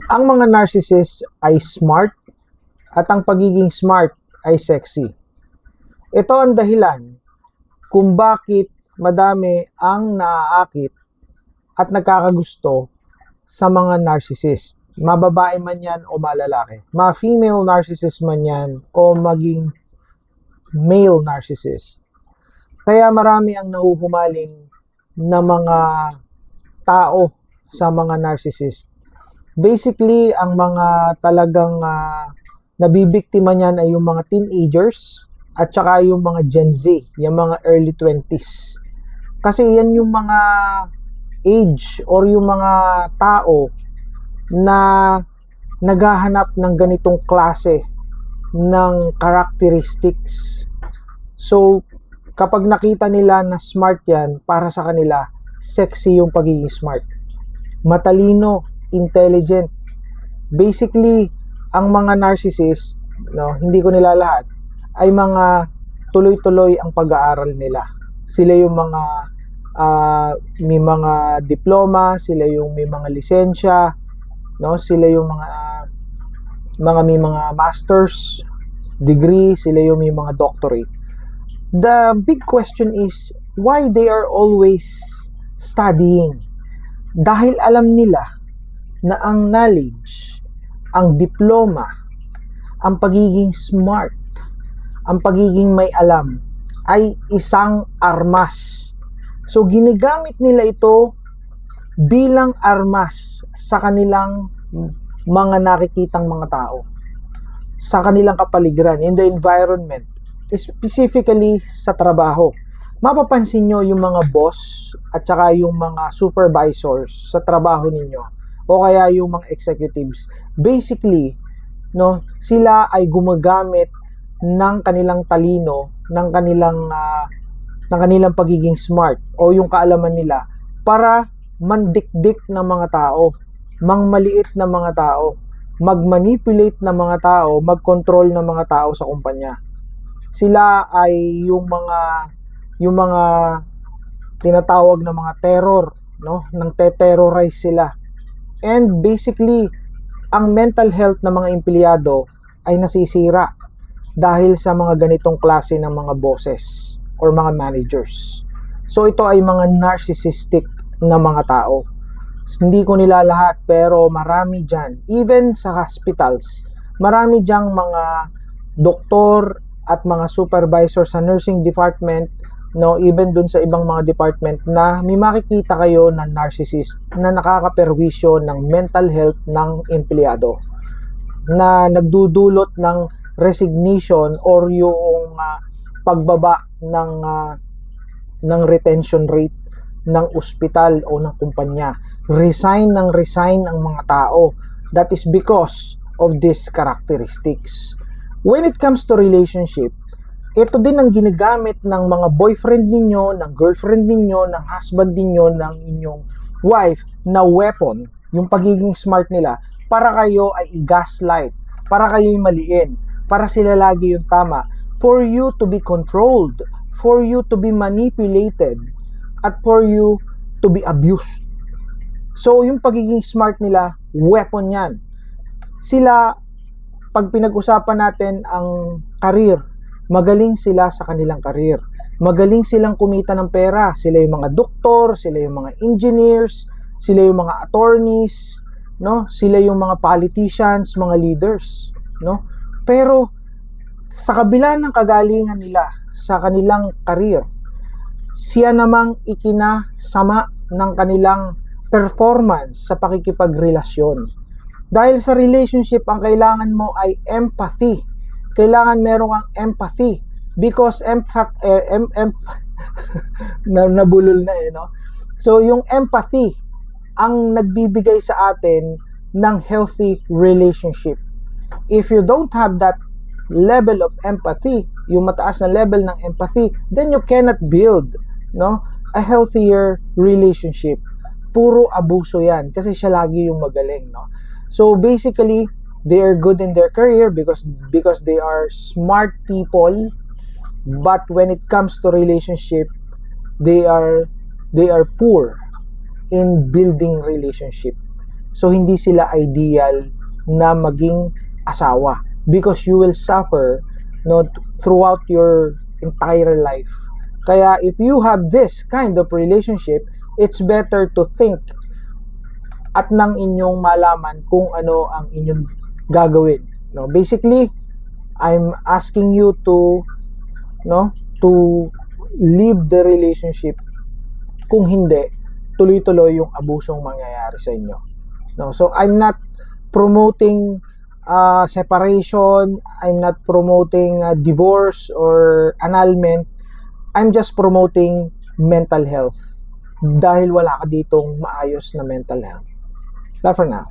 Ang mga narcissist ay smart at ang pagiging smart ay sexy. Ito ang dahilan kung bakit madami ang naaakit at nagkakagusto sa mga narcissist. Mababae man yan o malalaki. Ma-female narcissist man yan o maging male narcissist. Kaya marami ang nahuhumaling na mga tao sa mga narcissist. Basically, ang mga talagang nabibiktima niyan ay yung mga teenagers at saka yung mga Gen Z, yung mga early 20s. Kasi yan yung mga age or yung mga tao na naghahanap ng ganitong klase ng characteristics. So, kapag nakita nila na smart yan, para sa kanila, sexy yung pagiging smart. Matalino, intelligent. Basically, ang mga narcissist, no, hindi ko nila lahat, ay mga tuloy-tuloy ang pag-aaral nila. Sila yung mga may mga diploma, sila yung may mga lisensya, no, sila yung mga may mga masters degree, sila yung may mga doctorate. The big question is why they are always studying. Dahil alam nila na ang knowledge, ang diploma, ang pagiging smart, ang pagiging may alam ay isang armas. So ginagamit nila ito bilang armas sa kanilang mga nakikitang mga tao, sa kanilang kapaligiran, in the environment, specifically sa trabaho. Mapapansin nyo yung mga boss at saka yung mga supervisors sa trabaho ninyo o kaya yung mga executives. Basically, no, sila ay gumagamit ng kanilang talino, ng kanilang pagiging smart o yung kaalaman nila para mandikdik ng mga tao, mangmaliit ng mga tao, magmanipulate ng mga tao, magkontrol ng mga tao sa kumpanya. Sila ay yung mga tinatawag na mga terror, no? Nang terrorize sila. And basically, ang mental health ng mga empleyado ay nasisira dahil sa mga ganitong klase ng mga bosses or mga managers. So ito ay mga narcissistic na mga tao. Hindi ko nila lahat, pero marami dyan. Even sa hospitals, marami dyang mga doktor at mga supervisor sa nursing department, no, even dun sa ibang mga department na may makikita kayo na narcissist na nakakaperwisyo ng mental health ng empleyado, na nagdudulot ng resignation or yung pagbaba ng retention rate ng ospital o ng kumpanya. Resign ang mga tao. That is because of these characteristics. When it comes to relationship, ito din ang ginagamit ng mga boyfriend ninyo, ng girlfriend ninyo, ng husband ninyo, ng inyong wife na weapon, yung pagiging smart nila, para kayo ay i-gaslight, para kayo ay maliin, para sila lagi yung tama, for you to be controlled, for you to be manipulated, at for you to be abused. So, yung pagiging smart nila, weapon yan. Sila, pag pinag-usapan natin ang career, magaling sila sa kanilang career. Magaling silang kumita ng pera. Sila yung mga doktor, sila yung mga engineers, sila yung mga attorneys, no? Sila yung mga politicians, mga leaders, no? Pero sa kabila ng kagalingan nila sa kanilang career, siya namang ikinasama ng kanilang performance sa pakikipagrelasyon. Dahil sa relationship, ang kailangan mo ay empathy. Kailangan meron kang empathy because nabulol na no? So yung empathy ang nagbibigay sa atin ng healthy relationship. If you don't have that level of empathy, yung mataas na level ng empathy, then you cannot build, no, a healthier relationship. Puro abuso yan kasi siya lagi yung magaling, no? So basically, they are good in their career because they are smart people, but when it comes to relationship, they are poor in building relationship. So hindi sila ideal na maging asawa because you will suffer, no, throughout your entire life. Kaya if you have this kind of relationship, it's better to think at nang inyong malaman kung ano ang inyong gagawin. No, basically, I'm asking you to, no, to leave the relationship. Kung hindi, tuloy-tuloy yung abusong mangyayari sa inyo. No, so I'm not promoting separation. I'm not promoting divorce or annulment. I'm just promoting mental health dahil wala ka ditong maayos na mental health. Bye for now.